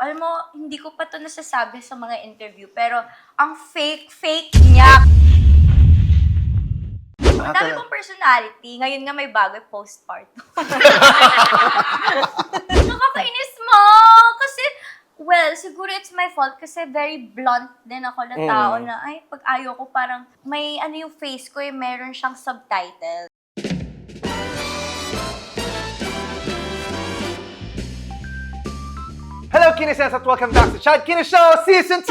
alam mo, hindi ko pa to nasasabi sa mga interview, pero ang fake niya. Ang dami kong personality. Ngayon nga may bago, postpartum. Nakakainis mo! Kasi, well, siguro it's my fault kasi very blunt din ako na tao na, ay, pag ayaw ko parang may ano yung face ko, meron siyang subtitle. Hello, Kinesens, at welcome back to Chad Kines Show Season 2!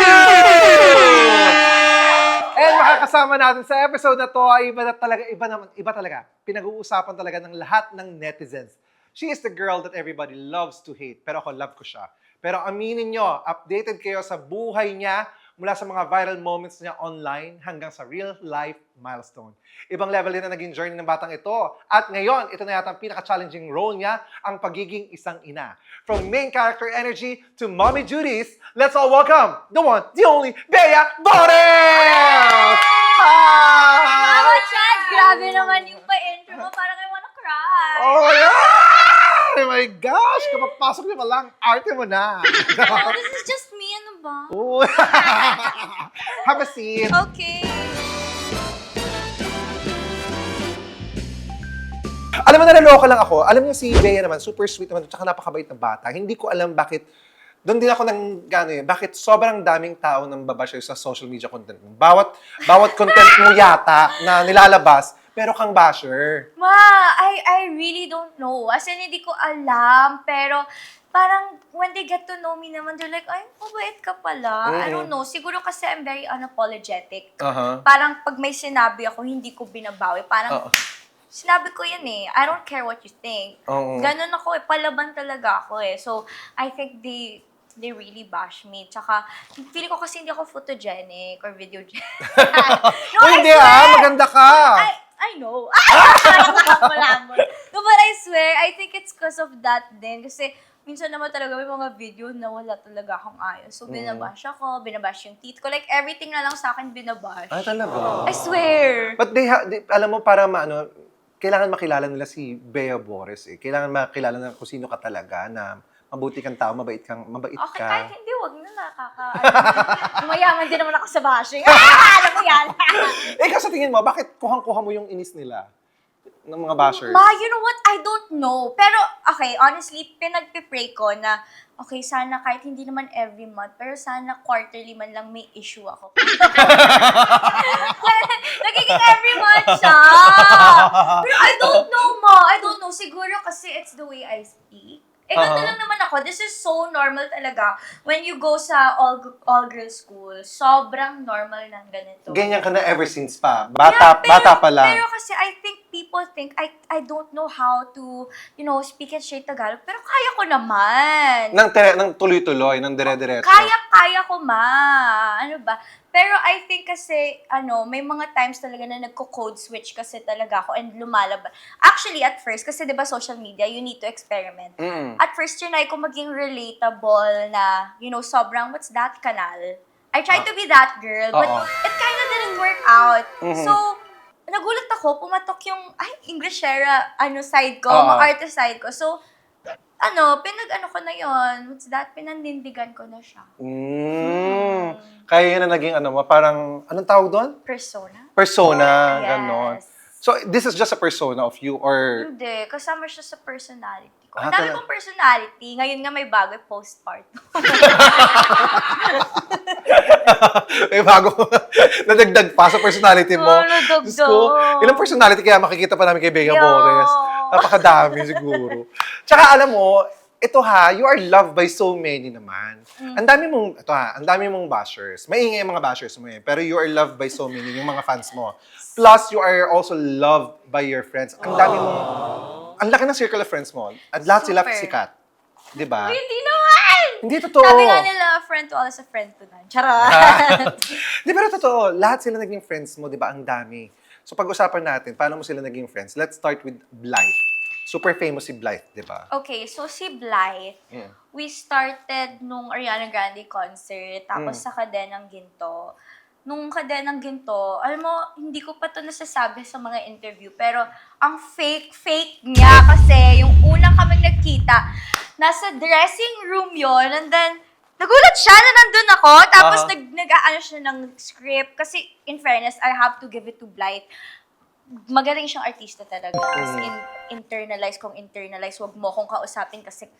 And makakasama natin sa episode na to ay iba talaga. Pinag-uusapan talaga ng lahat ng netizens. She is the girl that everybody loves to hate, pero ako love ko siya. Pero aminin nyo, updated kayo sa buhay niya mula sa mga viral moments niya online hanggang sa real life milestone. Ibang level din na naging journey ng batang ito. At ngayon, ito na yata ang pinaka-challenging role niya, ang pagiging isang ina. From main character energy to mommy duties, let's all welcome the one, the only, Bea Bores! Mama Chad, grabe naman yung pa-intro mo. Parang I wanna cry. Oh, yeah! Oh my gosh! Kapag pasok niyo pa lang, arte mo na. Oh, this is just me, ano ba? Oh. Have a seat. Okay. Alam mo, nalaloka lang ako. Alam niyo si Bea naman, super sweet naman, tsaka napakabait na bata. Hindi ko alam bakit, doon din ako bakit sobrang daming tao nang babash sa social media content mo. Bawat content mo yata na nilalabas, pero kang basher. Ma, I really don't know. As in, hindi ko alam. Pero, parang, when they get to know me naman, they're like, ay, mabait ka pala. I don't know. Siguro kasi I'm very unapologetic. Parang, pag may sinabi ako, hindi ko binabawi. Parang, sinabi ko yan eh. I don't care what you think. Ganon ako eh. Palaban talaga ako eh. So, I think they really bash me. Tsaka, feeling ko kasi hindi ako photogenic or videogenic. No, Hindi maganda ka. I know. No, but I swear, I think it's because of that din. Kasi, minsan naman talaga may mga video na wala talaga akong ayos. So, binabash ako, binabash yung teeth ko. Like, everything na lang sa akin binabash. Ay, talaga? I swear. But alam mo, para kailangan makilala nila si Bea Bores eh. Kailangan makilala na kung sino ka talaga, na mabuti kang tao, mabait ka. Okay, kahit hindi, wag na mayaman din naman ako sa bashing. Alam mo yan. Ikaw sa tingin mo, bakit kuhang-kuha mo yung inis nila? Ng mga bashers? Ma, you know what? I don't know. Pero, okay, honestly, pinagpipray ko na, okay, sana kahit hindi naman every month, pero sana quarterly man lang may issue ako. Nagiging every month siya. Pero I don't know, Ma. I don't know. Siguro kasi it's the way I speak. Eh, ganito lang naman ako. This is so normal talaga. When you go sa all-girls school, sobrang normal ng ganito. Ganyan ka na ever since pa. Bata pa lang. Pero kasi I think people think I don't know how to, speak and straight Tagalog. Pero kaya ko naman. Nang tuloy-tuloy, nang dire-diretso. Kaya ko, Ma. Ano ba? Pero I think kasi, may mga times talaga na nagko-code switch kasi talaga ako and lumalabas. Actually, at first, kasi diba social media, you need to experiment. At first, trinay ko maging relatable na, sobrang, what's that kanal? I tried to be that girl, but it kind of didn't work out. So, nagulat ako, pumatok yung, Englishera, side ko, ma-artist side ko. So, ko na yon. What's that? Pinandindigan ko na siya. Kaya yun na naging parang, anong tawag doon? Persona, Yes. ganon. So, this is just a persona of you or... Hindi, kasama siya sa personality ko. Ang dami kong personality. Ngayon nga may bago, postpartum. May bago nadagdag pa sa personality mo. Nadagdag. Diyos ko, ilang personality kaya makikita pa namin kay Bea Bores? Napakadami siguro. Tsaka alam mo, ito you are loved by so many naman. Ang dami mong bashers. Maingay yung mga bashers mo pero you are loved by so many, yung mga fans mo. Plus, you are also loved by your friends. Ang dami mong, ang laki ng circle of friends mo. At lahat sila sikat. Di ba? Hindi naman! Hindi totoo. Sabi nga nila, a friend to all is a friend to none. Charot! Di pero totoo, lahat sila naging friends mo, di ba? Ang dami. So pag-usapan natin, paano mo sila naging friends? Let's start with Blythe. Super famous si Blythe, di ba? Okay, so si Blythe, we started nung Ariana Grande concert, tapos sa Kadenang Ginto. Nung Kadenang Ginto, alam mo, hindi ko pa to nasasabi sa mga interview, pero ang fake niya kasi yung unang kami nagkita, nasa dressing room yon, and then Nagulat siya na nandun ako, tapos Aha. nag-aano siya ng script. Kasi, in fairness, I have to give it to Blythe. Magaling siyang artista talaga. As in, internalize, wag mo akong kausapin kasi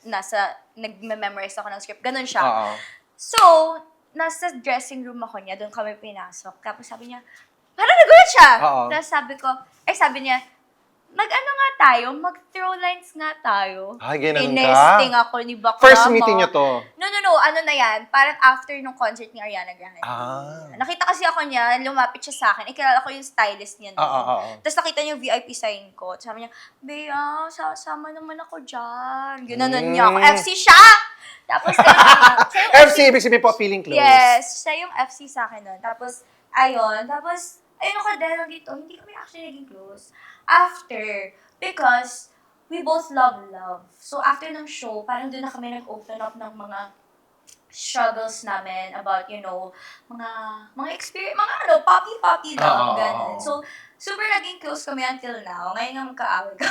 nagme-memorize ako ng script. Ganun siya. Oo. So, nasa dressing room ako niya, doon kami pinasok. Tapos sabi niya, parang nagulat siya. Oo. Tapos sabi niya, mag-ano nga tayo, mag-throw lines nga tayo. Ay, ganun ka? Tinesting ako ni Baklama. First meeting niyo to? No, ano na yan, parang after nung concert ni Ariana Grande. Ah. Nakita kasi ako niya, lumapit siya sa akin, kilala ko yung stylist niya. Oo. Tapos nakita niya yung VIP sign ko. Sabi niya, Bea, sasama naman ako dyan. Ginanon niya ako. FC siya! Tapos, siya yung FC, ibig sabihin po, feeling close. Yes, siya yung FC sa akin nun. Tapos, ayun ako dahil dito, hindi kami actually naging close. After, because we both love. So, after ng show, parang doon na kami nag-open up ng mga struggles namin about, mga experience, poppy lang, ganun. So, super naging close kami until now. Ngayon nga magkaaway ka.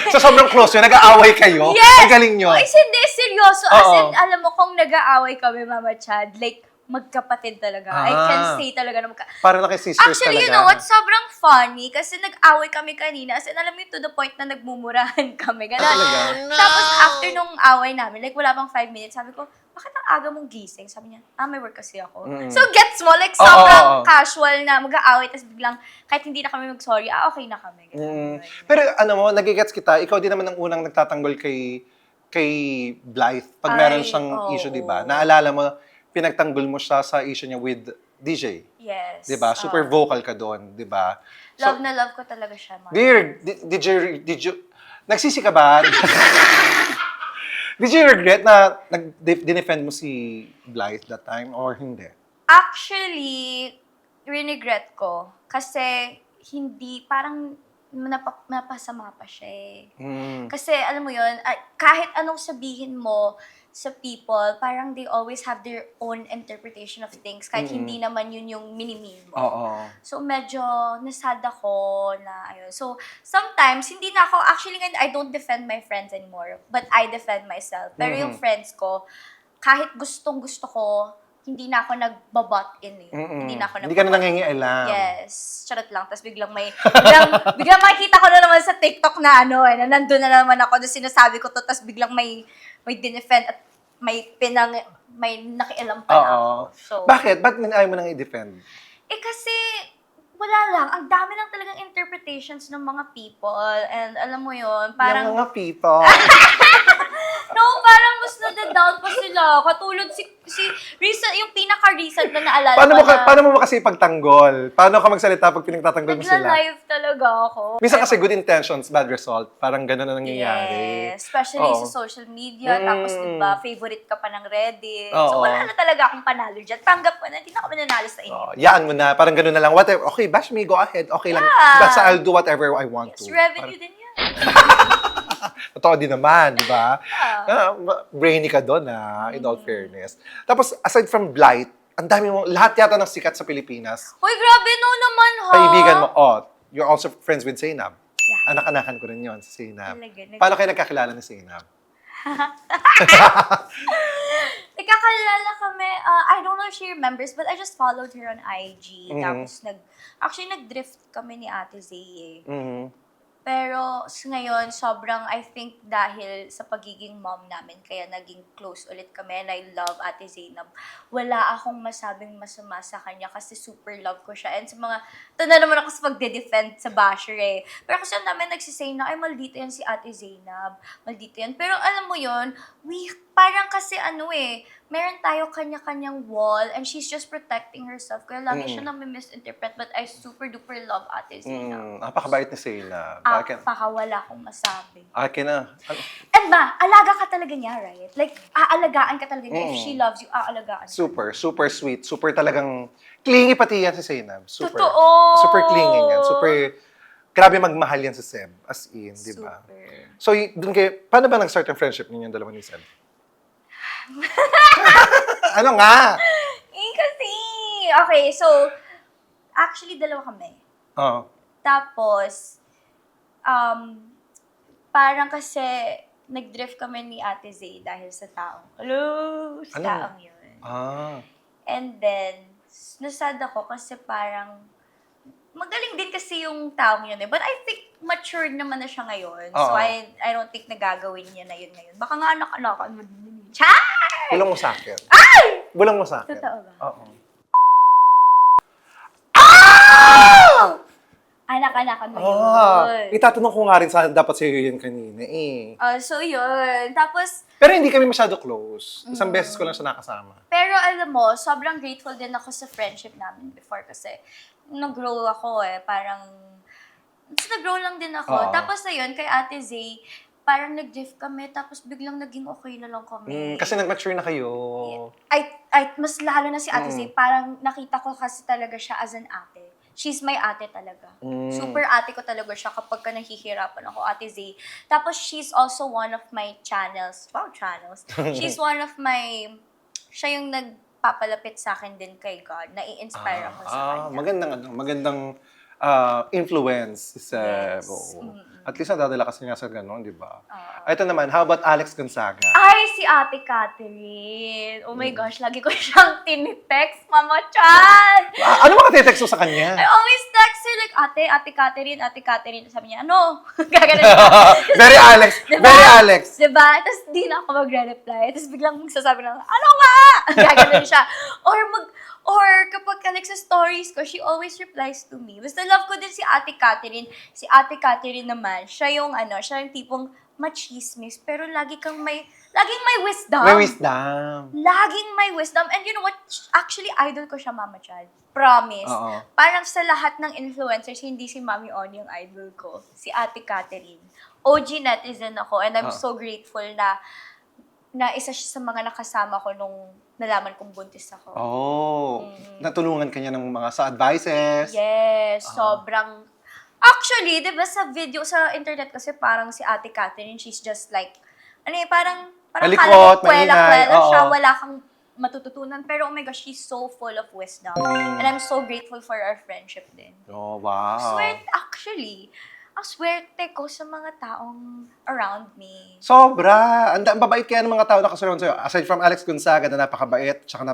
So, sobrang close yun. Nag-aaway kayo? Yes! Ang galing nyo. Ay, hindi, seryoso. As Oo. in, alam mo, kung nag-aaway kami, Mama Chad, like, magkapatid talaga. I can say talaga na Parang naki-sisters Actually, talaga. you know what? Sobrang funny kasi nag-away kami kanina. As in, alam mo yun, to the point na nagmumurahan kami. Ganun. Talaga? Tapos, after nung away namin, like, wala pang 5 minutes, sabi ko, bakit ang aga mong gising? Sabi niya, may work kasi ako. So, gets mo? Like, sobrang casual na mag-aaway, tapos biglang, kahit hindi na kami mag-sorry, okay na kami. Ganun. Pero ano mo, nagigets kita, ikaw din naman ang unang nagtatanggol kay Blythe pag meron Ay, siyang oo. issue, di ba? Naalala mo, pinagtanggol mo siya sa issue niya with DJ. Yes. Di ba? Super vocal ka doon, di ba? Love na love ko talaga siya, Mama. Did you, nagsisi ka ba? Did you regret na dinefend mo si Blythe that time or hindi? Actually, regret ko. Kasi, parang napasama pa siya eh. Kasi, alam mo yun, kahit anong sabihin mo sa people, parang they always have their own interpretation of things, kahit hindi naman yun yung minimin mo. Oo. So, medyo nasad ako na, ayun. So, sometimes, hindi na ako, actually, I don't defend my friends anymore, but I defend myself. Pero yung friends ko, kahit gustong-gusto ko, hindi na ako nag-butt in eh. Hindi na ako Hindi ka na nangingialam. Yes. Charot lang. Tapos biglang biglang makikita ko na naman sa TikTok na na nandun na naman ako, doon sinasabi ko to, tapos biglang may dinefend at may nakialam pa na ako. So, Bakit? Ba't ayaw mo nang i-defend? kasi, wala lang. Ang dami lang talagang interpretations ng mga people. And alam mo yun, parang... Yung mga people. No, parang mas nade-doubt pa sila. Katulad recent, yung pinaka-recent na naalala Paano mo kasi ipagtanggol? Paano ka magsalita pag pinagtatanggol mo sila? Nagla-live talaga ako. Minsan kasi good intentions, bad result. Parang gano'n na nangyayari. Yes, especially Oo. sa social media. Tapos, diba, favorite ka pa ng Reddit. Oo. So, wala na talaga akong panalo dyan. Tanggap ko na, hindi na ako mananalo sa inyo. Yaan mo na. Parang gano'n na lang. Whatever. Okay, bash me. Go ahead. Okay lang. Yeah. Basta I'll do whatever I want to. Yes, revenue din yan. Totoo din naman, di ba? Brainy ka doon, in all fairness. Tapos, aside from Blight, ang dami mo, lahat yata ng sikat sa Pilipinas. Uy, grabe, no naman, ha? Kaibigan mo, you're also friends with Zainab. Yeah. Anak-anakan ko rin yon si Zainab. Talaga, Paano kayo nagkakilala ni Zainab? Nagkakalala kami, I don't know if she remembers, but I just followed her on IG. Tapos, nag-drift kami ni Ate Zay eh. Pero ngayon, sobrang, I think, dahil sa pagiging mom namin, kaya naging close ulit kami, and I love Ate Zainab. Wala akong masabing masama sa kanya kasi super love ko siya. And sa mga, ito na naman ako sa pagde-defend sa basher eh. Pero kasi ang namin nagsisay na, ay, maldito yan si Ate Zainab. Maldito yan. Pero alam mo yun, parang kasi meron tayo kanya-kanyang wall and she's just protecting herself. Kaya lagi siya nang misinterpret, but I super duper love Ate Zainab. Napakabait ni Zainab. Wala akong masabi. Akin na. And alaga ka talaga niya, right? Like, aalagaan ka talaga niya. If she loves you, aalagaan ka. Super, super sweet. Super talagang, clingy pati yan si Zainab. Super. Totoo! Super clingy yan. Super, grabe magmahal yan si Seb. As in, di ba? Super. So, dun kayo, paano ba nag-start ang friendship ninyo dalawa ni Seb? Ano nga? Kasi, okay, so, actually, dalawa kami. Oo. Tapos, parang kasi, nag-drift kami ni Ate Zay dahil sa taong. Hello! Sa Ano? taong yun. And then, nasad ako kasi parang, magaling din kasi yung taong yun eh. But I think matured naman na siya ngayon. So Oo. I don't think nagagawin niya na yun ngayon. Baka nga anak-anakan mo din. Char! Bulong mo sa akin. Bulong mo sa akin. Totoo ba? Oo. Anak-anakan mo yun. Itatanong ko nga rin sa dapat sa'yo yun kanina eh. So yun. Tapos, Pero hindi kami masyado close. Isang beses ko lang siya nakasama. pero alam mo, sobrang grateful din ako sa friendship namin before kasi nag-grow ako eh. Parang, nag-grow lang din ako. Oo. Tapos ayun, kay Ate Zay, parang nag-drift kami, tapos biglang naging okay na lang kami. Kasi nag-mature na kayo. Ay, mas lalo na si Ate Mm. Zay, parang nakita ko kasi talaga siya as an ate. She's my ate talaga. Super ate ko talaga siya kapag ka nahihirapan ako, Ate Zay. Tapos she's also one of my channels. Wow, channels. She's one of my, siya yung nagpapalapit sa akin din kay God. Nai-inspire ako sa kanya. Magandang influence sa... Yes. Oo. At least nadadala kasi nga sa gano'n, di ba? Ito naman, how about Alex Gonzaga? Ay, si Ate Catherine. Oh my gosh, lagi ko siyang tinitext, Mama Chan. Ano mga text mo sa kanya? I always text her like, Ate Catherine. Sabi niya, ano? Gaganon siya. Very Alex. Diba? Very Alex. Diba? Tapos di na ako magre-reply. Tapos biglang magsasabi na, ano nga? Gaganon siya. Or kapag nagsa-stories ko, she always replies to me. Basta love ko din si Ate Catherine. Si Ate Catherine naman, siya yung tipong machismis, pero laging may wisdom. May wisdom. Laging may wisdom. And you know what? Actually, idol ko siya, Mama Chad. Promise. Oo. Parang sa lahat ng influencers, hindi si Mami On yung idol ko. Si Ate Catherine. OG netizen ako, and I'm so grateful na isa siya sa mga nakasama ko nung nalaman kong buntis ako. Natulungan ka niya ng mga sa advices. Yes, sobrang... Actually, di ba sa video, sa internet kasi parang si Ate Catherine, she's just like, parang Malikot, kala mo kwela maingay, siya, oo. wala kang matututunan. Pero oh my gosh, she's so full of wisdom. And I'm so grateful for our friendship din. Oh, wow. Actually, ang swerte ko sa mga taong around me. Sobra. Ang babait kaya ng mga tao na kasurround sa'yo. Aside from Alex Gonzaga na napakabait, tsaka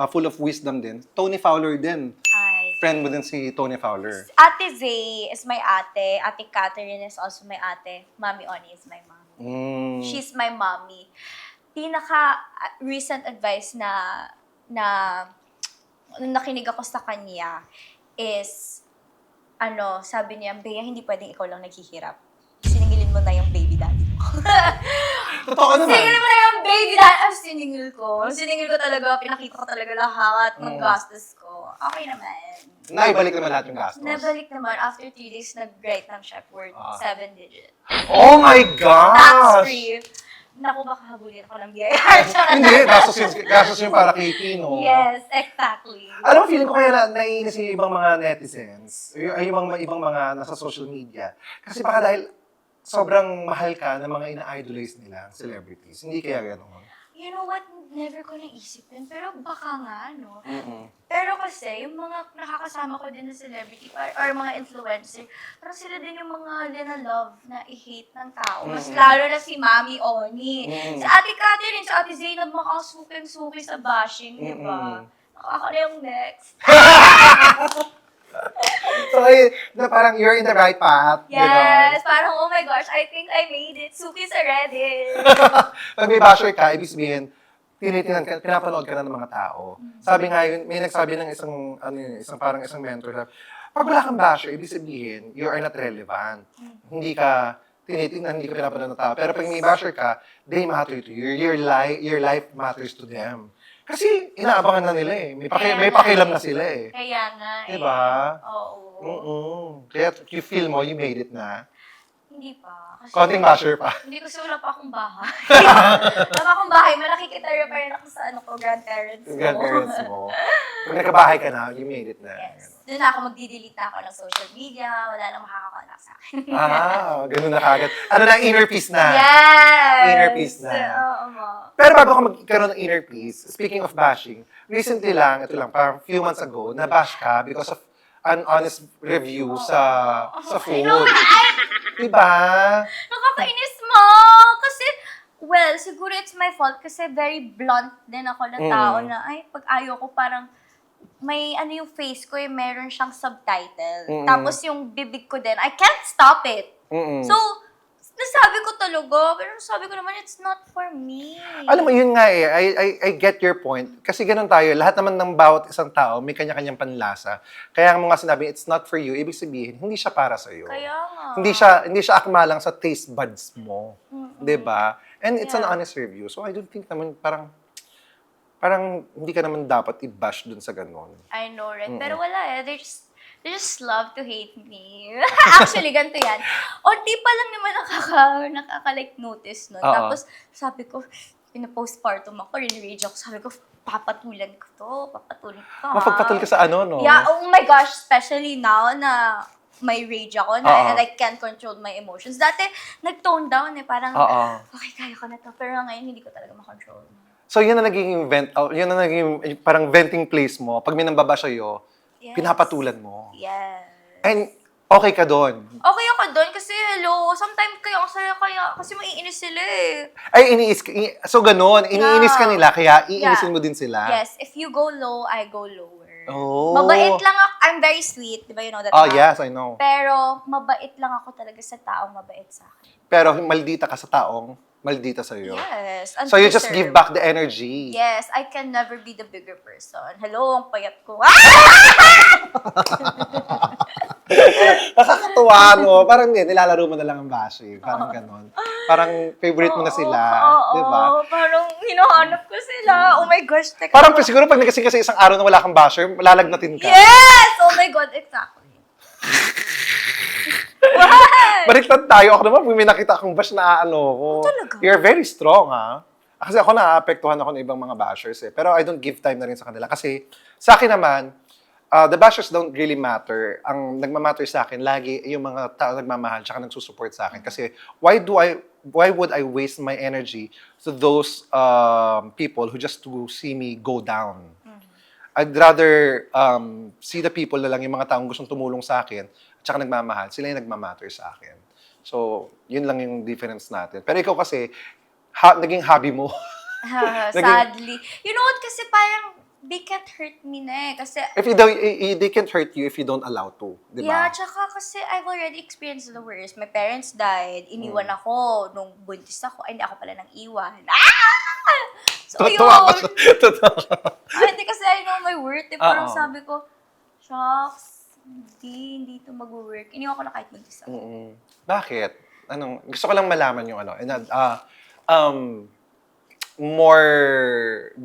full of wisdom din. Tony Fowler din. Ay. Friend mo din si Tony Fowler. Ate Zay is my ate. Ate Catherine is also my ate. Mami Oni is my mommy. She's my mommy. Recent advice na nakinig ako sa kanya is, sabi niya, Bea, hindi pwedeng ikaw lang naghihirap. Siningilin mo na yung baby daddy mo. Totoo naman. Siningil mo na yung baby daddy. Siningil ko. Siningil ko talaga. Pinakita ko talaga lahat ng gastos ko. Okay naman. Naibalik naman lahat yung gastos. Nabalik naman. After 3 days, nag-write ng check worth 7 digits. Oh my gosh! Tax-free. Naku, baka habulin ako ng biyaya. Hindi, gastos yung para kay Pino. Yes, exactly. Alam mo, feeling ko kaya naiinis yung ibang mga netizens, ay ibang mga nasa social media. Kasi baka dahil sobrang mahal ka ng mga ina-idolize nila, celebrities. Hindi kaya gano'n. You know what? Never ko naisip yun. Pero baka nga, no? Pero kasi, yung mga nakakasama ko din na celebrity or mga influencer, parang sila din yung mga love na i-hate ng tao. Mas lalo na si Mami Oni. Si Ate Catherine, si Ate Zainab, makasuking-suki sa bashing, di ba? Ako na yung next. So, na parang you're in the right path. Yes, parang, oh my gosh, I think I made it. Suki sa Reddit. Pag may basher ka, ibig sabihin, pinapanood ka na ng mga tao. Sabi nga yun, may nagsabi ng isang mentor na, pag wala kang basher, ibig sabihin, you are not relevant. Hindi ka tinitingnan, hindi ka pinapanood ng tao. Pero pag may basher ka, they matter to you. Your life matters to them. Kasi inaabangan na nila eh. May pakialam na sila eh. Kaya nga eh. Diba? Oo. Kaya you feel mo, you made it na. Hindi pa. Kasi Konting basher pa. hindi kasi wala pa akong bahay. Wala pa akong bahay. Malakikita rin pa rin ako sa grandparents ko. Grandparents mo. Kung nagkabahay ka na, you made it na. Yes. Doon na ako magdi-delete na ako ng social media. Wala nang makakakonak sa akin. Ganun na kagad. Ano na, inner peace na. Yes! Inner peace na. Oo, mo. Pero bago ka magkaroon ng inner peace, speaking of bashing, recently lang, parang few months ago, na-bash ka because of an honest review sa food. Ay! Diba? Nakakainis mo! Kasi Well, siguro it's my fault kasi very blunt din ako na tao na, ay, pag ayaw ko parang may ano yung face ko meron siyang subtitle. Tapos yung bibig ko din, I can't stop it. So, nasabi ko talaga, pero sabi ko naman, it's not for me. Alam mo, yun nga eh, I get your point. Kasi ganun tayo, lahat naman ng bawat isang tao, may kanya-kanyang panlasa. Kaya ang mga sinabi, it's not for you, ibig sabihin, hindi siya para sa'yo. Kaya nga. Hindi siya akma lang sa taste buds mo. 'Di ba? And it's an honest review. So I don't think naman parang hindi ka naman dapat i-bash dun sa ganun. I know, right? Pero wala they just love to hate me. Actually, ganito yan. Onti pa lang naman nakaka-like notice nun. Tapos, sabi ko, pina-postpartum ako, rin-rage ako. Sabi ko, papatulan ko to. Papatulan ko to, Mapagpatul ka sa ano, no? Yeah, oh my gosh, especially now na may rage ako na and I can't control my emotions. Dati, nag-tone down parang, okay, kaya ko na to. Pero ngayon, hindi ko talaga makontrol. So, yun na naging parang venting place mo. Pag may nambaba sa'yo, pinapatulan mo. Yes. And okay ka doon. Okay ako doon kasi hello, sometimes kaya kasi maiinis sila eh. Ay, so ganun, iniinis ka nila, kaya iinisin mo din sila. Yes, if you go low, I go lower. Oh. Mabait lang ako. I'm very sweet, di ba you know that? Oh, yes, I know. Pero mabait lang ako talaga sa taong mabait sa akin. Pero maldita ka sa taong maldita sa'yo. Yes. So you just give back the energy. Yes, I can never be the bigger person. Hello, ang payat ko. Nakakatuwa, no? Parang nilalaro mo na lang ang bashing. Parang ganon. Parang favorite mo na sila. Di ba? Parang hinahanap ko sila. Oh my gosh, teka. Parang siguro pag nagising kasi isang araw na wala kang basher, lalagnatin ka. Yes! Oh my God, exactly. What? Baliktad tayo. Ako naman, may nakita akong bash na ko. Talaga? You're very strong, ha? Kasi ako naapektuhan ako ng ibang mga bashers eh. Pero I don't give time na rin sa kanila. Kasi sa akin naman, the bashers don't really matter. Ang nagmamatter sa akin, lagi yung mga tao nagmamahal tsaka nagsusupport sa akin. Kasi why would I waste my energy to those people who just to see me go down? I'd rather see the people na lang, yung mga taong gustong tumulong sa akin, tsaka nagmamahal, sila yung nagmamatter sa akin. So, yun lang yung difference natin. Pero ikaw kasi, naging hobby mo. Sadly. You know what, kasi parang, they can't hurt me na eh. Kasi, They can't hurt you if you don't allow to. Di ba? yeah, tsaka kasi I've already experienced the worst. My parents died. Iniwan ako nung buntis ako. Ay, hindi ako pala nang iwan. So, Totoo yun. Totoo. Hindi kasi I know my worth. Parang sabi ko, shucks, hindi ito mag-work. Iniwan ko na kahit buntis ako. Bakit? Gusto ko lang malaman yung more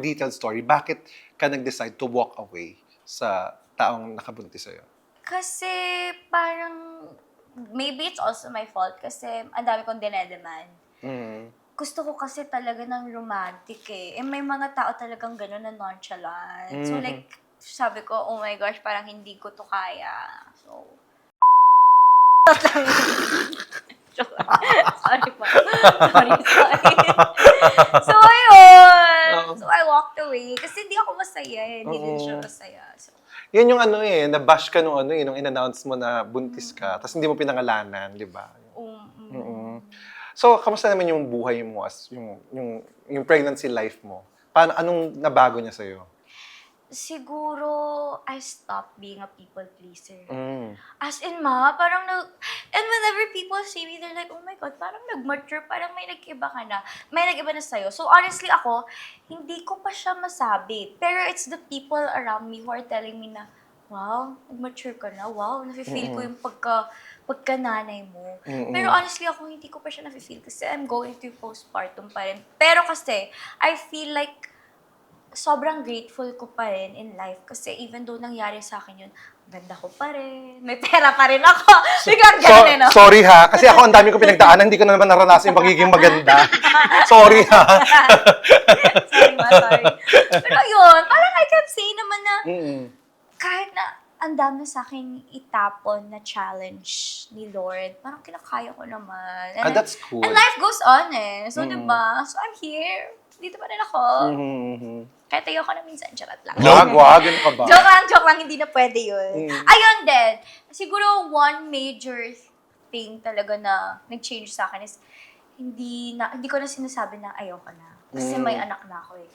detailed story. Bakit ka nag-decide to walk away sa taong nakabuntis sa'yo? Kasi parang, maybe it's also my fault kasi ang dami kong dinedemand. Gusto ko kasi talaga ng romantic eh. May mga tao talagang gano'n na nonchalant. So like, sabi ko, oh my gosh, parang hindi ko to kaya. So, sorry po. Sorry. So, ayun. So, I walked away. Kasi hindi ako masaya eh. Hindi din siya masaya. So, Yan yung nabash ka nung nung in-announce mo na buntis ka, tapos hindi mo pinangalanan, di ba? So, kamusta naman yung buhay mo as yung pregnancy life mo? Anong nabago niya sa'yo? siguro, I stopped being a people pleaser. As in, parang and whenever people see me, they're like, oh my God, parang nag-mature, parang may nag-iba ka na. May nag-iba na sa'yo. So honestly, ako, hindi ko pa siya masabi. Pero it's the people around me who are telling me na, wow, nag-mature ka na. Wow, nafe-feel ko yung pagka-nanay mo. Pero honestly, ako, hindi ko pa siya nafe-feel kasi I'm going through postpartum pa rin. Pero kasi, I feel like, sobrang grateful ko pa rin in life kasi even though nangyari sa akin yun, ganda ko pa rin, may pera pa rin ako. Biglang ganun, no? Sorry ha, kasi ako ang dami ko pinagdaanan, hindi ko na naman naranasan yung pagiging maganda. Sorry ha. sorry. Pero yun, parang I can say naman na kahit na ang dami sa akin itapon na challenge ni Lord, parang kinakaya ko naman. And that's cool. And life goes on eh. So, diba? So, I'm here. Dito pa rin ako. Kahit ayoko na minsan, charot lang. Wag, ano ka ba? Joke lang, hindi na pwede yun. Ayun din, siguro one major thing talaga na nag-change sa akin is, hindi ko na sinasabi na ayoko na. Kasi may anak na ako eh.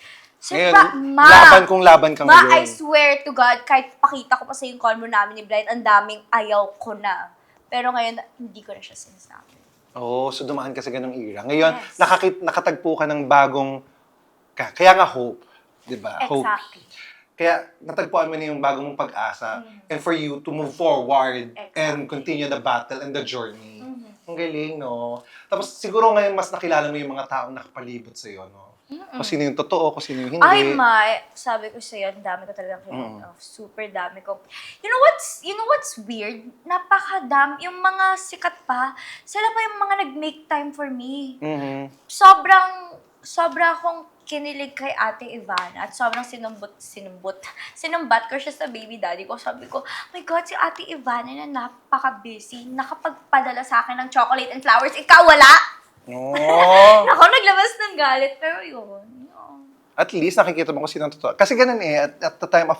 Ngayon, Ma, laban kung laban ka Ma, ngayon. I swear to God, kahit pakita ko pa sa yung convo namin ni Brian, ang daming ayaw ko na. Pero ngayon, hindi ko na siya sinasabi. Oo, so dumaan ka sa ganong era. Ngayon, Yes. nakatagpo ka ng bagong, kaya nga hope, di ba? Hope. Exactly. Kaya natagpuan mo na yung bagong mong pag-asa and for you to move forward and continue the battle and the journey. Ang galing, no? Tapos siguro ngayon mas nakilala mo yung mga taong nakapalibot sa'yo, no? Kung sino yung totoo, kung sino yung hindi. Ay, sabi ko sa'yo, ang dami ko talagang kilala. Super dami ko. You know what's weird? Napakadami. Yung mga sikat pa, sila pa yung mga nag-make time for me. Sobra akong kinilig kay Ate Ivana at sobrang sinumbat ko siya sa baby daddy ko. Sabi ko, my God, si Ate Ivana na napaka-busy, nakapagpadala sa akin ng chocolate and flowers. Ikaw, wala! Oh. Ako, naglabas ng galit, pero yun. At least nakikita mo kung sino ang totoo. Kasi ganun eh, at the time of,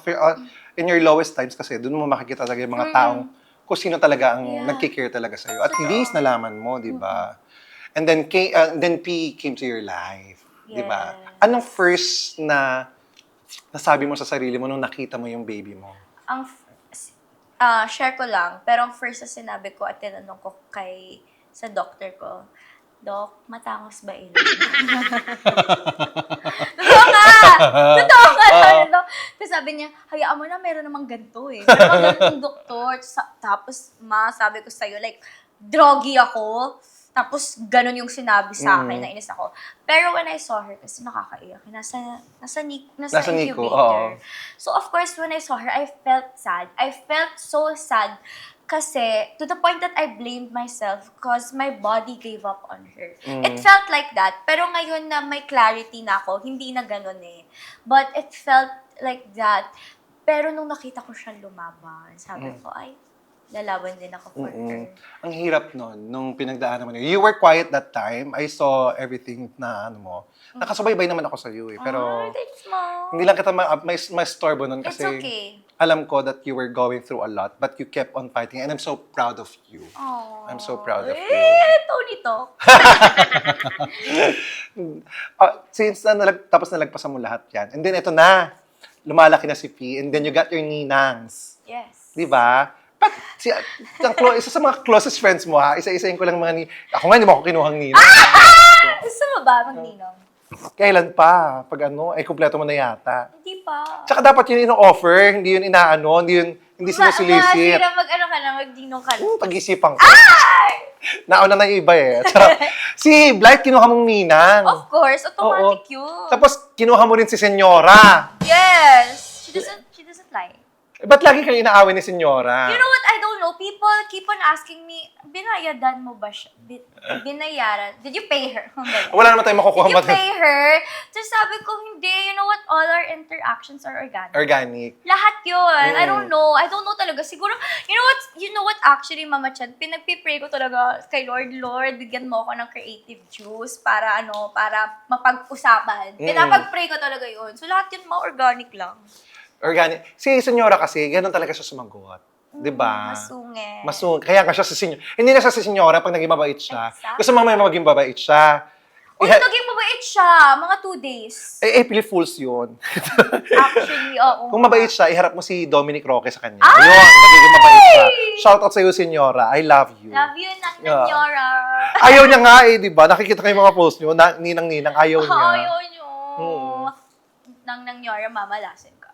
in your lowest times kasi, doon mo makikita talaga yung mga taong kung sino talaga ang nagkikare talaga sa'yo. At least nalaman mo, di ba? And then, then P came to your life. Di ba? Anong first na nasabi mo sa sarili mo nung nakita mo yung baby mo? Share ko lang, pero ang first na sinabi ko at tinanong ko sa doctor ko, Dok, matangos ba ilong? Totoo nga! Totoo nga! Tapos sabi niya, hayaan mo na, meron namang ganito eh. Meron namang ganito yung doktor. Tapos, sabi ko sa'yo, like, droggy ako. Tapos, ganun yung sinabi sa akin, nainis ako. Pero when I saw her, kasi nakakaiyak, nasa Nico, incubator. So, of course, when I saw her, I felt sad. I felt so sad kasi to the point that I blamed myself because my body gave up on her. It felt like that. Pero ngayon na may clarity na ako, hindi na ganun eh. But it felt like that. Pero nung nakita ko siya lumaban, sabi ko, ay, lalaban din ako for her. Ang hirap nun, nung pinagdaanan mo na. You were quiet that time. I saw everything na ano mo. Nakasubaybay naman ako sa iyo eh. Pero Thanks, Mom. hindi lang kita ma-storbo nun kasi It's okay. alam ko that you were going through a lot but you kept on fighting and I'm so proud of you. Aww. I'm so proud of you. Tony to. Since tapos nalagpasan mo lahat yan. And then ito na, lumalaki na si P and then you got your ninangs. Yes. Di ba? Isa sa mga closest friends mo ha, isa-isayin ko lang mga ako nga hindi mo ako kinuhang ninang. Gusto mo ba magninong? Kailan pa? Pag kumpleto mo na yata. Hindi pa. Tsaka dapat yun ino-offer, hindi yun inaano, hindi sinusilisit. Magninong ka na. Pag-isipan ko. Nauna na yung iba eh. Si Blight, kinuha mong ninang. Of course, automatic yun. Tapos, kinuha mo rin si Senyora. Yes. She doesn't lie. Ba't lagi kayo inaaway ni Senyora? You know what? I don't know. People keep on asking me, binayadan mo ba siya? Binayaran? Did you pay her? Wala naman tayong makukuha. Did you pay her? Tapos sabi ko, hindi. You know what? All our interactions are organic. Organic. Lahat yun. I don't know. I don't know talaga. Siguro, you know what actually, Mama Chan, pinagpipray ko talaga kay Lord, bigyan mo ako ng creative juice para mapag-usapan. Pinapag-pray ko talaga yun. So lahat yun organic lang. Organic. Si Senyora kasi, ganun talaga siya sumagot. Diba? Masungit. Kaya nga siya si Senyora. Hindi na siya si Senyora pag naging mabait siya. Exactly. Gusto mamaya maging mabait siya. Naging mabait siya. Mga 2 days. April Fools yun. Actually, oo. Kung mabait siya, iharap mo si Dominic Roque sa kanya. Yun, magiging mabait siya. Shout out sa'yo, Senyora. I love you. Love you, Senyora. Ayaw niya nga eh, di ba? Nakikita ko yung mga post niyo, ninang-ninang, ayaw niya. Ayaw niyo. Nang-Nyora, mamalasin ka.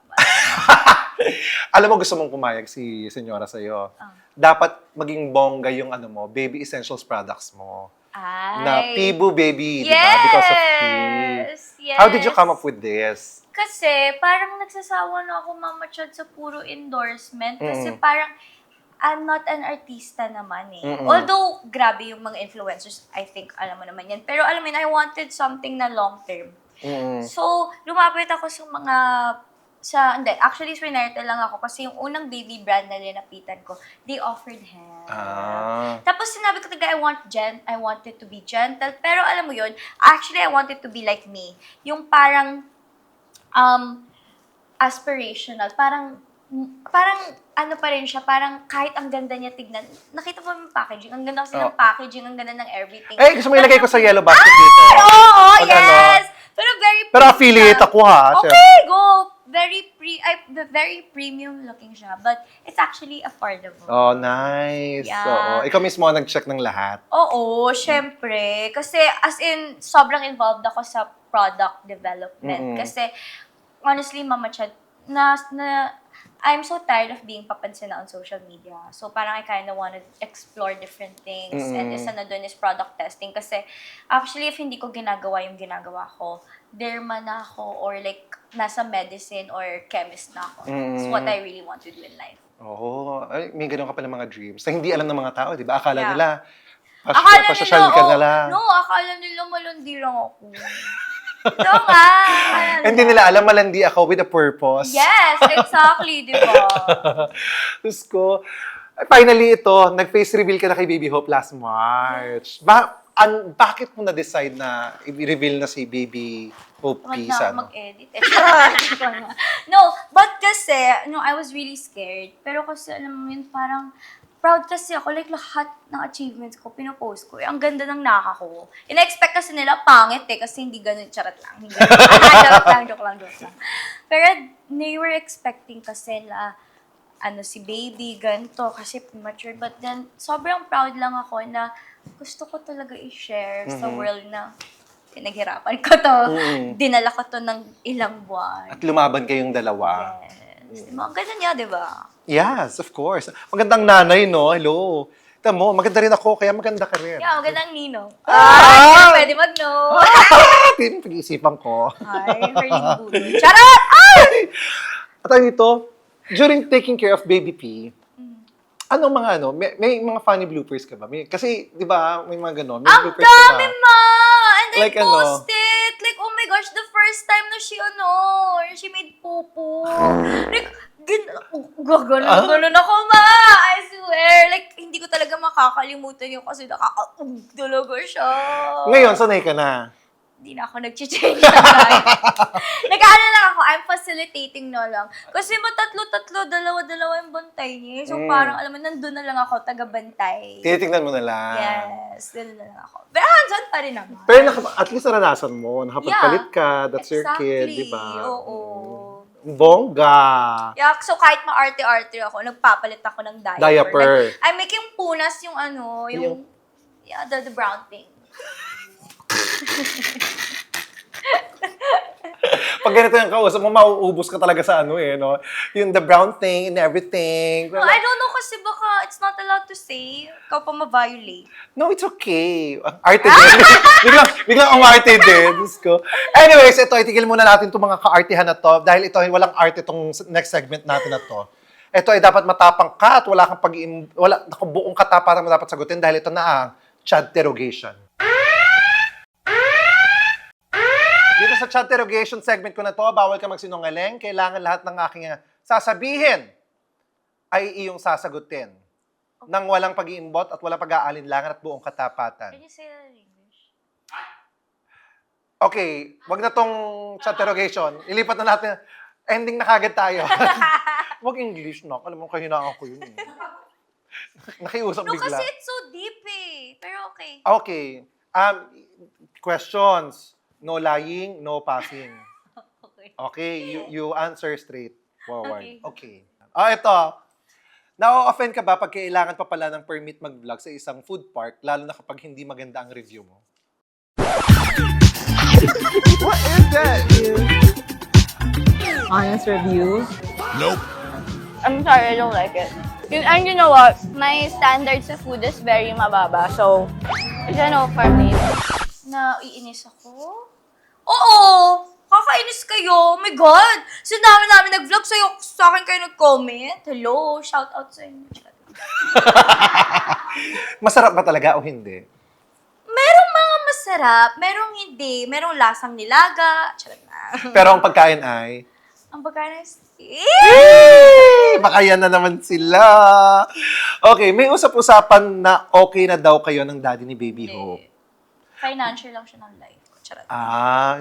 Alam mo, gusto mong pumayag si Senyora sa'yo. Dapat maging bongga yung baby essentials products mo. Na Pibu Baby, di ba? Because of Yes. How did you come up with this? Kasi parang nagsasawa na ako, Mama Chad, sa puro endorsement. Kasi parang I'm not an artista naman eh. Although, grabe yung mga influencers, I think, alam mo naman yan. Pero alam mo, I wanted something na long term. So, lumapit ako actually, swinerte lang ako kasi yung unang baby brand na linapitan ko, they offered help. Tapos sinabi ko talaga, I wanted to be gentle. Pero alam mo yun, actually, I wanted to be like me. Yung parang, aspirational. Parang, parang ano pa rin siya, parang kahit ang ganda niya tignan, nakita mo yung packaging, ang ganda kasi Oh. ng packaging, ang ganda ng everything. Eh, gusto mo ilagay ko sa yellow basket dito? Oo, Pag ano. yes! Pero very Pero pretty affiliate siya. ako ha. Okay, go! Very premium looking siya, but it's actually affordable. Oh, nice. Yeah. Oo. Ikaw mismo ang nag-check ng lahat. Oo, syempre. Kasi as in, sobrang involved ako sa product development. Mm-mm. Kasi, honestly, Mama Chad, I'm so tired of being papansin na on social media. So, parang I kind of want to explore different things. And isa na dun is product testing. Kasi, actually, if hindi ko ginagawa yung ginagawa ko, derma na ako or like, nasa medicine or chemist na ako. That's what I really want to do in life. Oo. Ay, may ganun ka pala mga dreams na hindi alam ng mga tao, di ba? Akala Yeah. nila, Akala pasyal nila, ka nila. akala nila malandi lang ako. Ito nga. Hindi nila alam, malandi ako with a purpose. Yes, exactly, di ba? Diyos ko. Finally, ito, nag-face reveal ka na kay Baby Hope last March. Bakit mo na-decide na i-reveal na si Baby Hope Huwag P na sa ako mag-edit. No, but kasi, I was really scared. Pero kasi, alam mo yun, parang proud kasi ako. Like, lahat ng achievements ko, pinopost ko. Ang ganda ng naka ko. Ina-expect kasi nila pangit kasi hindi ganun, charot lang. Hindi ganun. Joke lang. Pero they were expecting kasi na, si baby, ganito, kasi premature. But then, sobrang proud lang ako na gusto ko talaga i-share sa world na pinaghirapan ko to. Dinala ko to ng ilang buwan. At lumaban kayong dalawa. Yes. Ang ganda niya, di ba? Yes, of course. Magandang nanay, no? Hello. Ito mo, maganda rin ako, kaya maganda ka rin. Yeah, magandang ninong. Ah! Pwede mag-no. Ito yung pag-iisipan ko. Ay, hurling bulo. Charot! Ay! At ano ito, during taking care of Baby P, anong mga may mga funny bloopers ka ba? Kasi, di ba, may mga gano'n. May Ang bloopers ka dami, ba? ma! And I Like ano? post it. Like, oh my gosh, the first time na she made pupo. Like, gano'n ako, ma! I swear. Like, hindi ko talaga makakalimutan yun kasi talaga siya. Ngayon, sanay ka na. Hindi na ako nag-change ng life. Nag-ano lang ako, I'm facilitating na lang. Kasi matatlo-tatlo, dalawa-dalawa yung bantay niya. So parang, alam mo, nandun na lang ako, taga-bantay. Tinitingnan mo na lang. Yes, doon na lang ako. Pero hands-on pa rin naman. Pero at least naranasan mo, nakapagpalit ka, that's your kid, Exactly. di ba? Oo. Bongga! Yeah, so kahit ma-arte-arte ako, nagpapalit ako ng diaper. Diaper. Like, I'm making punas yung the brown thing. Pag ganito yung kausap mo, mauubos ka talaga sa no? Yung the brown thing and everything. No, I don't know kasi baka it's not allowed to say. Ikaw pa ma-violate. No, it's okay. Arte din. biglang umarte din. Diyos ko. Anyways, ito, itigil muna natin itong mga ka-artihan na to dahil ito ay walang arte itong next segment natin na to. Ito ay dapat matapang ka at wala kang buong katapatan mo dapat sagutin dahil ito na ang Chadterogation. Dito sa Chadterogation segment ko na to, bawal ka magsinungaling. Kailangan lahat ng aking sasabihin ay iyong sasagutin. Nang walang pag-iimbot at walang pag-aalinlangan at buong katapatan. Can you say that in English? Okay, wag na tong Chadterogation. Ilipat na natin. Ending na kagad tayo. Wag English na. Alam mo, kahinaan ko yun. Nakiusap No, bigla. kasi it's so deep eh. Pero okay. Okay. Questions. No lying, no passing. Okay. Okay, you answer straight forward. Okay. Okay. Ito. Na-offend ka ba pag kailangan pa pala ng permit mag-vlog sa isang food park, lalo na kapag hindi maganda ang review mo? What is that? Honest review. I'm sorry, I don't like it. And you know what? My standards sa food is very mababa. So, it's a no for me. Naiinis ako? Oo! Kakainis kayo! Oh my God! So, namin nag-vlog sa'yo. Sa akin kayo nag-comment. Hello! Shout out sa inyo. Masarap ba talaga o hindi? Merong mga masarap, merong hindi. Merong lasang nilaga. Charot na. Pero ang pagkain ay... Ang pagkain is... Baka yan na naman sila. Okay, may usap-usapan na okay na daw kayo ng daddy ni Baby Hope. Financial lang siya ng life. Charot.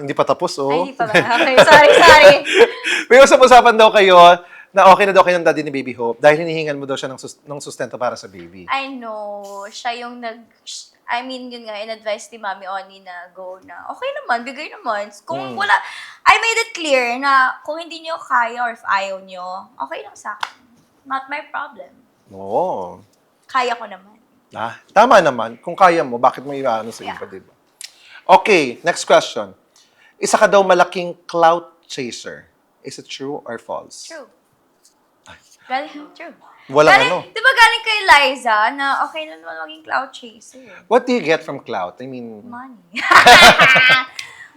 Hindi pa tapos, oh. Ay, hindi pa ba? Okay, sorry. May usap-usapan daw kayo Na okay na daw kayo ng daddy ni Baby Hope dahil hinihingan mo daw siya ng sustento para sa baby. I know, siya yung yun nga, in-advise ni Mami Oni na go na, okay naman, bigay naman. Kung wala, I made it clear na kung hindi niyo kaya or if ayaw niyo, okay lang sa akin. Not my problem. Oo. Kaya ko naman. Tama naman. Kung kaya mo, bakit mo iwaano sa iba, diba? Okay, next question. Isa ka daw malaking clout chaser. Is it true or false? True. True. Walang Di ba galing kay Liza na okay na naman maging cloud chaser? What do you get from clout? I mean, Money.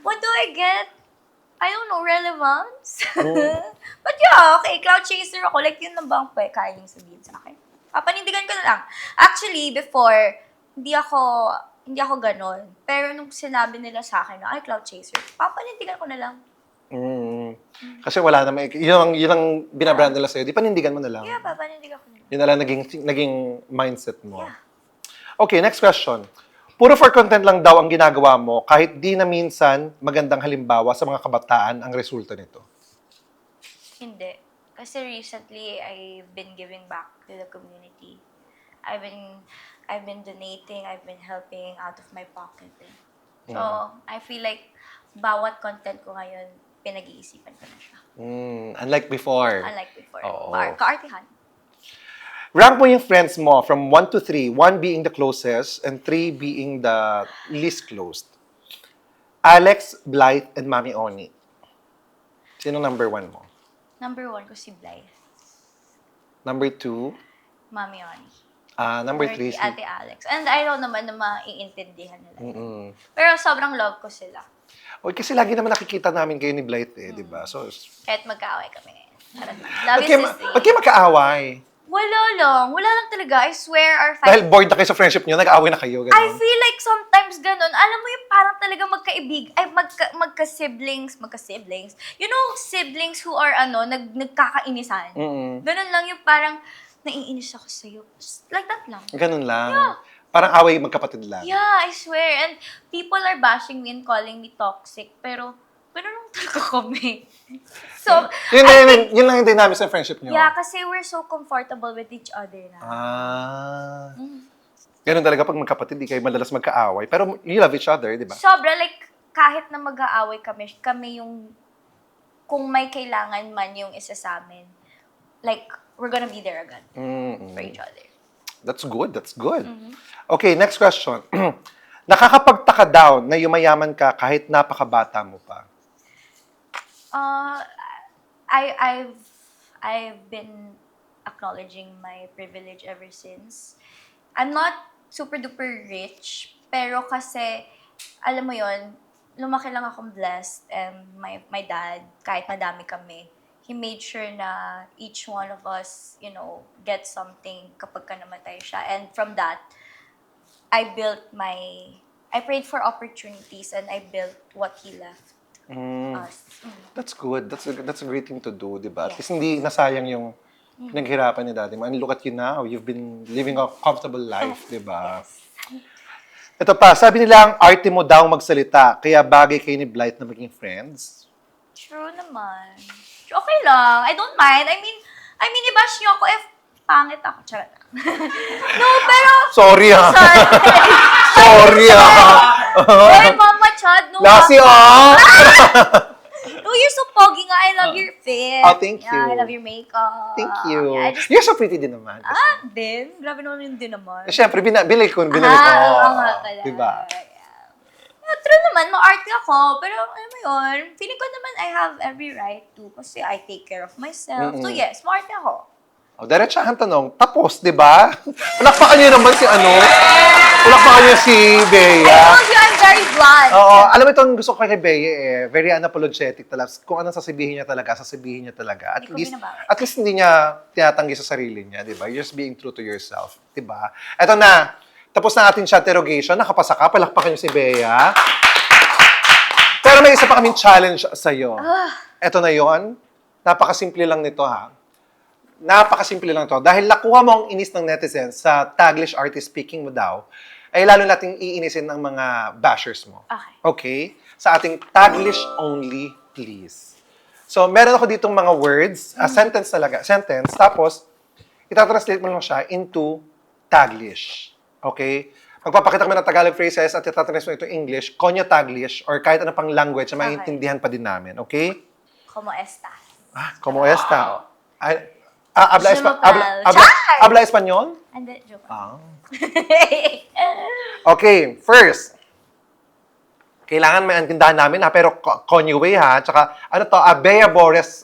What do I get? I don't know, relevance? But yeah, okay, cloud chaser ako. Like, yun lang bang kaya niyong sabihin sa akin? Papanindigan ko na lang. Actually, before, hindi ako ganon. Pero nung sinabi nila sa akin na, ay, cloud chaser, papanindigan ko na lang. kasi wala naman, yun ang binabrand nila sa'yo, di panindigan mo na lang. Yeah, papanindigan ko na lang. Yun na lang naging mindset mo. Yeah. Okay, next question. Puro for content lang daw ang ginagawa mo kahit di na minsan magandang halimbawa sa mga kabataan ang resulta nito. Hindi. Kasi recently, I've been giving back to the community. I've been donating, I've been helping out of my pocket. So, I feel like bawat content ko ngayon, pinag-iisipan ko na siya. Unlike before. Unlike before. Oo. Kaartihan. Rank mo yung friends mo from 1 to 3, 1 being the closest and 3 being the least closed. Alex, Blythe, and Mami Oni. Sino number 1 mo? Number 1 ko si Blythe. Number 2? Mami Oni. Number Or 3 si Ate Alex. And I don't naman na maiintindihan nila. Pero Pero sobrang love ko sila. kasi lagi naman nakikita namin kayo ni Blythe di ba? So, Kahit magkaaway kami. Charot. ba't Love kayo, you, sissy. ba't kayo magkaaway? Wala lang talaga. I swear our fight. Dahil bored na kayo sa friendship niyo, nag-aaway na kayo, I gano'n. feel like sometimes ganun. Alam mo yung parang talaga magka-siblings. You know, siblings who are, nagkakainisan. Ganun lang yung parang, naiinis ako sa'yo. Just like that lang. Ganun lang. Parang away magkapatid lang. Yeah, I swear. And people are bashing me and calling me toxic. Pero, ganun lang talaga kami. So, Yun lang yung dynamics ng friendship niyo. yeah, kasi we're so comfortable with each other na. Ganun talaga pag magkapatid, di kayo madalas magkaaway. Pero you love each other, di ba? Sobra, like, kahit na mag-aaway kami yung, kung may kailangan man yung isa sa amin, like, we're gonna be there agad for each other. That's good. Okay, next question. Nakakapagtaka daw na yumayaman ka kahit napakabata mo pa. I've been acknowledging my privilege ever since. I'm not super duper rich, pero kasi, alam mo yon, lumaki lang akong blessed and my dad, kahit madami kami, he made sure na each one of us, get something kapag ka namatay siya. And from that, I prayed for opportunities and I built what he left us. That's good. That's a great thing to do, di ba? At Yes. least hindi nasayang yung pinaghirapan ni daddy mo. And look at you now. You've been living a comfortable life, di ba? Yes. Ito pa, sabi nila ang arte mo daw magsalita, kaya bagay kayo ni Blythe na maging friends. True naman. Okay lang. I don't mind. I mean, i-bash niyo ako if pangit ako. Charot. No, pero... Sorry ha. Sorry. Sorry ha. Oy, Mama Chad, no. Lasi ha. No, you're so pogi nga. I love your fit. Oh, thank you. Yeah, I love your makeup. Thank you. Yeah, I just... You're so pretty din naman. Kasi. Din? Grabe naman yun din naman. Siyempre, binili ko. Oo nga pala. Diba? Yeah, true naman, ma-arte ako. Pero alam mo yun, feeling ko naman I have every right to kasi I take care of myself. So yes, ma-arte ako. O, diretsahan tanong, tapos, di ba? Palakpakan niyo naman si palakpakan niyo si I Bea. told you I'm very blunt. Oo, alam mo ito ang gusto ko kay Bea very unapologetic talaga. Kung anong sasabihin niya talaga. At Hindi ko binabawi. At least hindi niya tinatanggi sa sarili niya, di ba? You're just being true to yourself, di ba? Eto na, tapos na ating siya interrogation, nakapasa ka, palakpakan niyo si Bea. Pero may isa pa kaming challenge sa'yo. Eto na yon. Napakasimple lang nito ha. Napakasimple lang to. Dahil nakuha mo ang inis ng netizens sa Taglish artist speaking mo daw, ay lalo nating iinisin ang mga bashers mo. Okay. Okay? Sa ating Taglish only, please. So, meron ako ditong mga words, sentence talaga, sentence, tapos, itatranslate mo lang siya into Taglish. Okay? Magpapakita kami ng Tagalog phrases at itatranslate mo ito English, Konyo Taglish, or kahit ano pang language na maintindihan pa din namin. Okay? Como estas? ¿Cómo está? Habla, Je m'appelle habla español? Hindi, joke. Okay, first. Kailangan maintindihan namin pero Konyo way tsaka ano to, Bea Boris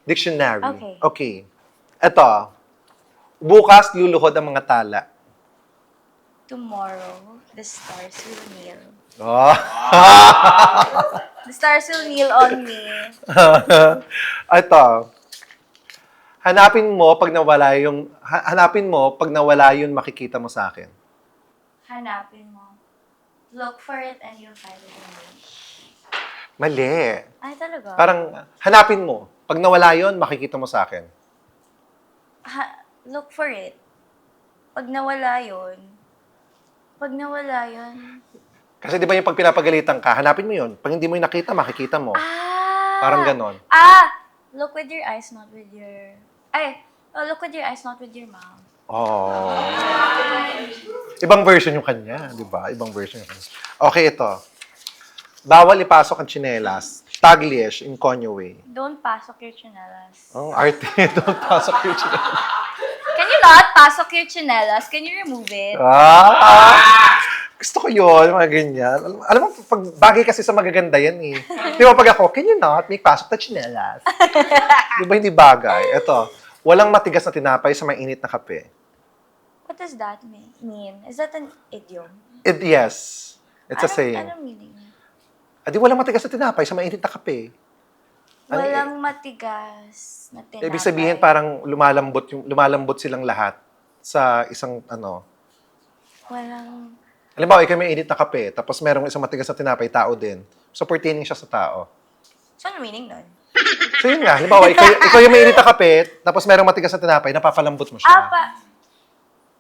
Dictionary. Okay. Okay. Ito. Bukas luluhod ang mga tala. Tomorrow, the stars will kneel. Oh. The stars will kneel on me. Ito. Hanapin mo pag nawala yung makikita mo sa akin. Hanapin mo. Look for it and you'll find it in me. Mali. Ay, talaga? Parang hanapin mo. Pag nawala yun, makikita mo sa akin. Look for it. Pag nawala yun. Kasi di ba yung pag pinapagalitan ka, hanapin mo yun. Pag hindi mo yung nakita, makikita mo. Parang ganon. Look with your eyes, not with your... look with your eyes, not with your mouth. Oh. Ibang version yung kanya, di ba? Ibang version yung kanya. Okay, ito. Bawal ipasok ang tsinelas. Taglish in Konyo way. Don't pasok your chinelas. Ang arte. Don't pasok yung tsinelas. Can you not pasok your chinelas? Can you remove it? Gusto ko yun, mga ganyan. Alam mo, pag bagay kasi sa magaganda yan eh. Di ba pag ako, can you not make pasok na tsinelas? Di ba hindi bagay? Ito, walang matigas na tinapay sa mainit na kape. What does that mean? Is that an idiom? Yes. It's a saying. Anong meaning? Di walang matigas na tinapay sa mainit na kape. Walang matigas na tinapay. Ibig sabihin parang lumalambot silang lahat sa isang Walang... Halimbawa, ikaw may init na kape, tapos merong isang matigas na tinapay, tao din. So, pertaining siya sa tao. So, ano meaning nun? So, yun nga. Halimbawa, ikaw yung may init na kape, tapos merong matigas na tinapay, napapalambot mo siya.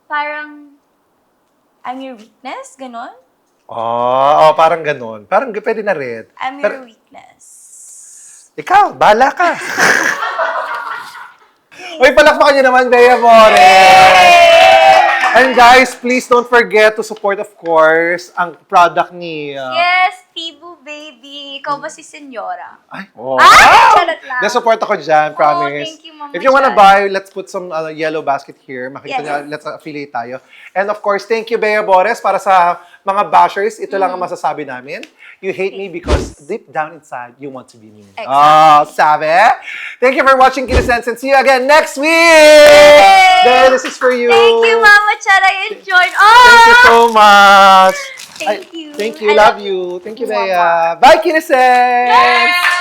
Parang... I'm your weakness? Ganon? Parang ganun. Parang pwede na rin. I'm your weakness. Ikaw, bahala ka. Uy, palakpakan niyo naman, Bea More! And guys, please don't forget to support, of course, ang product ni... Yes, Tibu Baby. Ikaw ba si Senyora? Ay, Charot lang. Na-support ako dyan, promise. Thank you, Mama If you wanna Chan. buy, let's put some yellow basket here. Makita niyo, let's affiliate tayo. And of course, thank you, Bea Bores, para sa mga bashers. Ito lang ang masasabi namin. You hate me because deep down inside, you want to be me. Exactly. Sabi? Thank you for watching Kinesense and see you again next week! Bea, this is for you. Thank you, Mama Chan. I enjoyed. Thank you so much. Thank you. Thank you. I Love you. Thank you, Bea. Bye, Kinesense! Yes!